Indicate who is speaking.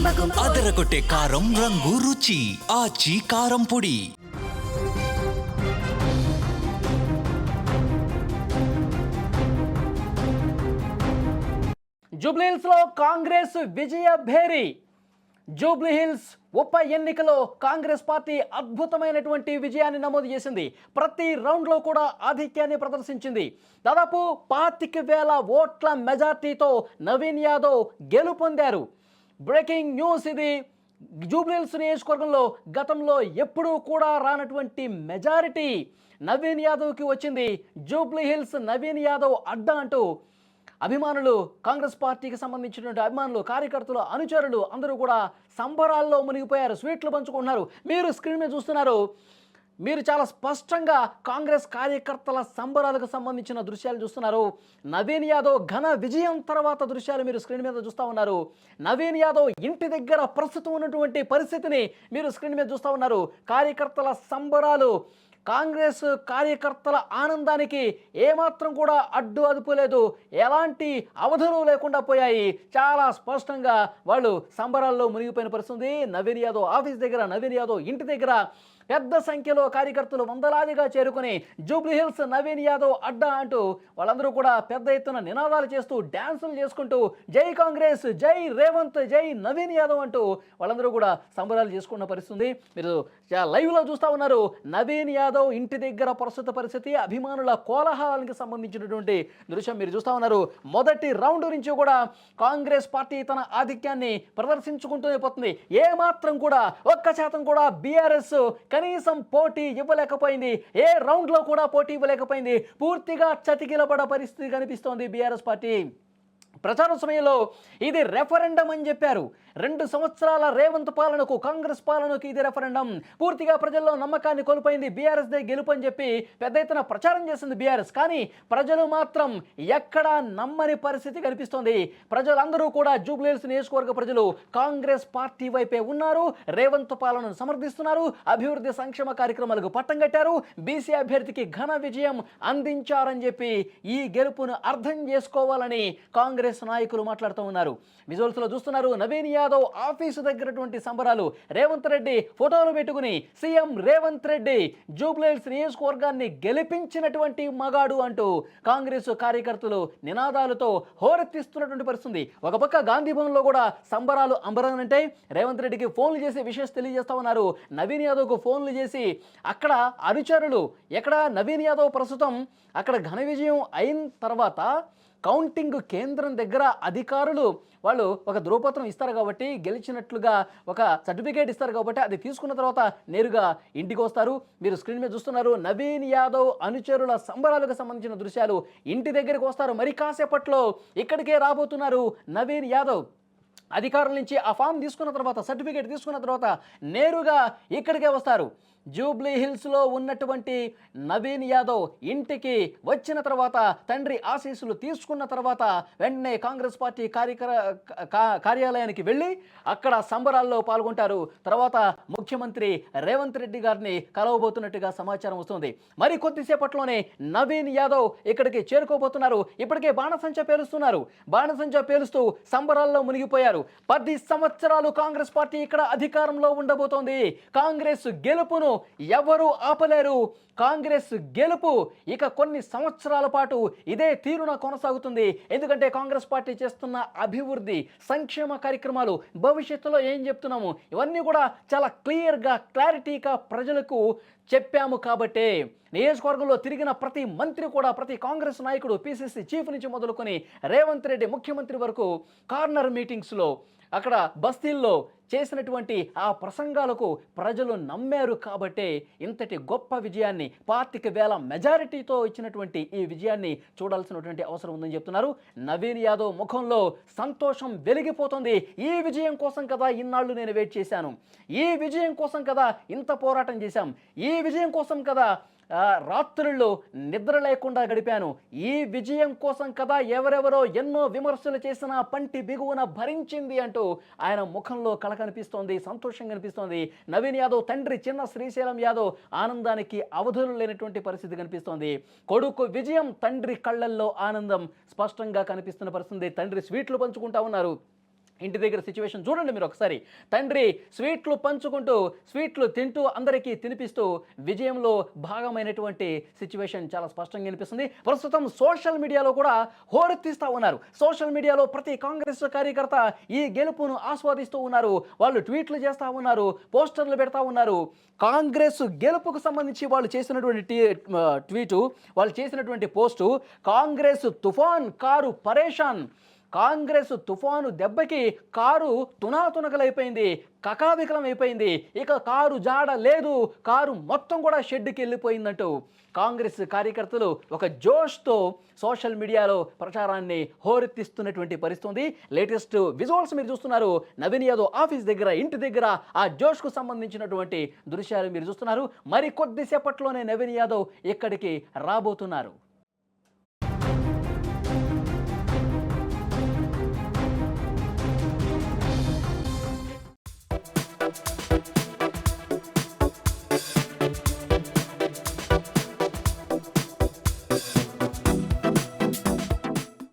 Speaker 1: అదరగొట్టే కారం రంగు రుచి ఆచి కారం పొడి.
Speaker 2: జూబ్లీహిల్స్ లో కాంగ్రెస్ విజయ భేరి. జూబ్లీహిల్స్ ఉప ఎన్నికలో కాంగ్రెస్ పార్టీ అద్భుతమైనటువంటి విజయాన్ని నమోదు చేసింది. ప్రతి రౌండ్లో కూడా ఆధిక్యాన్ని ప్రదర్శించింది. దాదాపు 25,000 ఓట్ల మెజార్టీతో నవీన్ యాదవ్ గెలుపొందారు. బ్రేకింగ్ న్యూస్ ఇది. జూబ్లీహిల్స్ నియోజకవర్గంలో గతంలో ఎప్పుడూ కూడా రానటువంటి మెజారిటీ నవీన్ యాదవ్కి వచ్చింది. జూబ్లీహిల్స్ నవీన్ యాదవ్ అడ్డా అంటూ అభిమానులు, కాంగ్రెస్ పార్టీకి సంబంధించినటువంటి అభిమానులు, కార్యకర్తలు, అనుచరులు అందరూ కూడా సంబరాల్లో మునిగిపోయారు. స్వీట్లు పంచుకుంటున్నారు. మీరు స్క్రీన్ మీద చూస్తున్నారు. మీరు చాలా స్పష్టంగా కాంగ్రెస్ కార్యకర్తల సంబరాలకు సంబంధించిన దృశ్యాలు చూస్తున్నారు. నవీన్ యాదవ్ ఘన విజయం తర్వాత దృశ్యాలు మీరు స్క్రీన్ మీద చూస్తూ ఉన్నారు. నవీన్ యాదవ్ ఇంటి దగ్గర ప్రస్తుతం ఉన్నటువంటి పరిస్థితిని మీరు స్క్రీన్ మీద చూస్తూ ఉన్నారు. కార్యకర్తల సంబరాలు, కాంగ్రెస్ కార్యకర్తల ఆనందానికి ఏమాత్రం కూడా అడ్డు అదుపు లేదు. ఎలాంటి అవధులు లేకుండా పోయాయి. చాలా స్పష్టంగా వాళ్ళు సంబరాల్లో మునిగిపోయిన పరిస్థితి. నవీన్ యాదవ్ ఆఫీస్ దగ్గర, నవీన్ యాదవ్ ఇంటి దగ్గర పెద్ద సంఖ్యలో కార్యకర్తలు వందలాదిగా చేరుకుని జూబ్లీహిల్స్ నవీన్ యాదవ్ అడ్డా అంటూ వాళ్ళందరూ కూడా పెద్ద ఎత్తున నినాదాలు చేస్తూ, డ్యాన్సులు చేసుకుంటూ, జై కాంగ్రెస్, జై రేవంత్, జై నవీన్ యాదవ్ అంటూ వాళ్ళందరూ కూడా సంబరాలు చేసుకున్న పరిస్థితి మీరు లైవ్లో చూస్తూ ఉన్నారు. నవీన్ యాదవ్ ఇంటి దగ్గర ప్రస్తుత పరిస్థితి, అభిమానుల కోలాహలానికి సంబంధించినటువంటి దృశ్యం మీరు చూస్తూ ఉన్నారు. మొదటి రౌండ్ నుంచి కూడా కాంగ్రెస్ పార్టీ తన ఆధిక్యాన్ని ప్రదర్శించుకుంటూనే పోతుంది. ఏమాత్రం కూడా 1% కూడా బీఆర్ఎస్ కనీసం పోటీ ఇవ్వలేకపోయింది. ఏ రౌండ్లో కూడా పోటీ ఇవ్వలేకపోయింది. పూర్తిగా చతికిలపడ పరిస్థితి కనిపిస్తోంది బీఆర్ఎస్ పార్టీ. ప్రచార సమయంలో ఇది రెఫరెండం అని చెప్పారు. 2 సంవత్సరాల రేవంత్ పాలనకు, కాంగ్రెస్ పాలనకు ఇది రెఫరెండం. పూర్తిగా ప్రజల్లో నమ్మకాన్ని కోల్పోయింది. బీఆర్ఎస్ దే గెలుపు అని చెప్పి పెద్ద ఎత్తున ప్రచారం చేసింది బీఆర్ఎస్. కానీ ప్రజలు మాత్రం ఎక్కడా నమ్మని పరిస్థితి కనిపిస్తోంది. ప్రజలందరూ కూడా జూబ్లీహిల్స్ నియోజకవర్గ ప్రజలు కాంగ్రెస్ పార్టీ వైపే ఉన్నారు. రేవంత్ పాలనను సమర్థిస్తున్నారు. అభివృద్ధి సంక్షేమ కార్యక్రమాలకు పట్టం కట్టారు. బీసీ అభ్యర్థికి ఘన విజయం అందించారని చెప్పి ఈ గెలుపును అర్థం చేసుకోవాలని కాంగ్రెస్ నాయకులు మాట్లాడుతూ ఉన్నారు. విజువల్స్ లో చూస్తున్నారు. నవీన్ యాదవ్ ఆఫీసు దగ్గరటువంటి సంబరాలు. రేవంత్ రెడ్డి ఫోటోలు పెట్టుకుని సీఎం రేవంత్ రెడ్డి జూబ్లీహిల్స్ నియోజకవర్గాన్ని గెలిపించినటువంటి మగాడు అంటూ కాంగ్రెస్ కార్యకర్తలు నినాదాలతో హోరెత్తిస్తున్నటువంటి పరిస్థితి. ఒక పక్క గాంధీ భవన్ లో కూడా సంబరాలు అంబరానంటే రేవంత్ రెడ్డికి ఫోన్లు చేసి విషయం తెలియజేస్తా ఉన్నారు. నవీన్ యాదవ్కు ఫోన్లు చేసి అక్కడ అనుచరులు, ఎక్కడ నవీన్ యాదవ్ ప్రస్తుతం అక్కడ ఘన విజయం అయిన తర్వాత కౌంటింగ్ కేంద్రం దగ్గర అధికారులు వాళ్ళు ఒక ధృవపత్రం ఇస్తారు కాబట్టి, గెలిచినట్లుగా ఒక సర్టిఫికేట్ ఇస్తారు కాబట్టి అది తీసుకున్న తర్వాత నేరుగా ఇంటికి వస్తారు. మీరు స్క్రీన్ మీద చూస్తున్నారు. నవీన్ యాదవ్ అనుచరుల సంబరాలకు సంబంధించిన దృశ్యాలు. ఇంటి దగ్గరికి వస్తారు. మరి కాసేపట్లో ఇక్కడికే రాబోతున్నారు నవీన్ యాదవ్. అధికారుల నుంచి ఆ ఫామ్ తీసుకున్న తర్వాత, సర్టిఫికేట్ తీసుకున్న తర్వాత నేరుగా ఇక్కడికే వస్తారు. జూబ్లీహిల్స్లో ఉన్నటువంటి నవీన్ యాదవ్ ఇంటికి వచ్చిన తర్వాత, తండ్రి ఆశీస్సులు తీసుకున్న తర్వాత వెంటనే కాంగ్రెస్ పార్టీ కార్యాలయానికి వెళ్ళి అక్కడ సంబరాల్లో పాల్గొంటారు. తర్వాత ముఖ్యమంత్రి రేవంత్ రెడ్డి గారిని కలవబోతున్నట్టుగా సమాచారం వస్తుంది. మరి కొద్దిసేపట్లోనే నవీన్ యాదవ్ ఇక్కడికి చేరుకోబోతున్నారు. ఇప్పటికే బాణసంచా పేలుస్తున్నారు. బాణసంచా పేలుస్తూ సంబరాల్లో మునిగిపోయారు. 10 సంవత్సరాలు కాంగ్రెస్ పార్టీ ఇక్కడ అధికారంలో ఉండబోతోంది. కాంగ్రెస్ గెలుపును ఎవరు ఆపలేరు. కాంగ్రెస్ గెలుపు ఇక కొన్ని సంవత్సరాల పాటు ఇదే తీరున కొనసాగుతుంది. ఎందుకంటే కాంగ్రెస్ పార్టీ చేస్తున్న అభివృద్ధి సంక్షేమ కార్యక్రమాలు, భవిష్యత్తులో ఏం చెప్తున్నాము, ఇవన్నీ కూడా చాలా క్లియర్గా, క్లారిటీగా ప్రజలకు చెప్పాము. కాబట్టే నియోజకవర్గంలో తిరిగిన ప్రతి మంత్రి కూడా, ప్రతి కాంగ్రెస్ నాయకుడు, పిసిసి చీఫ్ నుంచి మొదలుకొని రేవంత్ రెడ్డి ముఖ్యమంత్రి వరకు కార్నర్ మీటింగ్స్లో, అక్కడ బస్తీల్లో చేసినటువంటి ఆ ప్రసంగాలకు ప్రజలు నమ్మారు. కాబట్టే ఇంతటి గొప్ప విజయాన్ని, 25,000 మెజారిటీతో ఇచ్చినటువంటి ఈ విజయాన్ని చూడాల్సినటువంటి అవసరం ఉందని చెప్తున్నారు. నవీన్ యాదవ్ ముఖంలో సంతోషం వెలిగిపోతుంది. ఈ విజయం కోసం కదా ఇన్నాళ్ళు నేను వెయిట్ చేశాను. ఈ విజయం కోసం కదా ఇంత పోరాటం చేశాం. ఈ విజయం కోసం కదా రాత్రుల్లో నిద్ర లేకుండా గడిపాను. ఈ విజయం కోసం కదా ఎవరెవరో ఎన్నో విమర్శలు చేసిన పంటి బిగువున భరించింది అంటూ ఆయన ముఖంలో కళ కనిపిస్తోంది, సంతోషం కనిపిస్తోంది. నవీన్ యాదవ్ తండ్రి చిన్న శ్రీశైలం యాదవ్ ఆనందానికి అవధులు లేనటువంటి పరిస్థితి కనిపిస్తోంది. కొడుకు విజయం, తండ్రి కళ్ళల్లో ఆనందం స్పష్టంగా కనిపిస్తున్న పరిస్థితి. తండ్రి స్వీట్లు పంచుకుంటా ఉన్నారు. ఇంటి దగ్గర సిచ్యువేషన్ చూడండి మీరు ఒకసారి. తండ్రి స్వీట్లు పంచుకుంటూ, స్వీట్లు తింటూ, అందరికీ తినిపిస్తూ విజయంలో భాగమైనటువంటి సిచ్యువేషన్ చాలా స్పష్టంగా కనిపిస్తుంది. ప్రస్తుతం సోషల్ మీడియాలో కూడా హోరెత్తిస్తూ ఉన్నారు. సోషల్ మీడియాలో ప్రతి కాంగ్రెస్ కార్యకర్త ఈ గెలుపును ఆస్వాదిస్తూ ఉన్నారు. వాళ్ళు ట్వీట్లు చేస్తూ ఉన్నారు, పోస్టర్లు పెడతా ఉన్నారు. కాంగ్రెస్ గెలుపుకు సంబంధించి వాళ్ళు చేసినటువంటి ట్వీటు, వాళ్ళు చేసినటువంటి పోస్టు, కాంగ్రెస్ తుఫాన్ కారు పరేషాన్. కాంగ్రెస్ తుఫాను దెబ్బకి కారు తునాతునకలైపోయింది, కకావికలం అయిపోయింది, ఇక కారు జాడ లేదు, కారు మొత్తం కూడా షెడ్కి వెళ్ళిపోయిందంటూ కాంగ్రెస్ కార్యకర్తలు ఒక జోష్తో సోషల్ మీడియాలో ప్రచారాన్ని హోరెత్తిస్తున్నటువంటి పరిస్థితి. లేటెస్ట్ విజువల్స్ మీరు చూస్తున్నారు. నవీన్ యాదవ్ ఆఫీస్ దగ్గర, ఇంటి దగ్గర ఆ జోష్కు సంబంధించినటువంటి దృశ్యాలు మీరు చూస్తున్నారు. మరి కొద్దిసేపట్లోనే నవీన్ యాదవ్ ఇక్కడికి రాబోతున్నారు.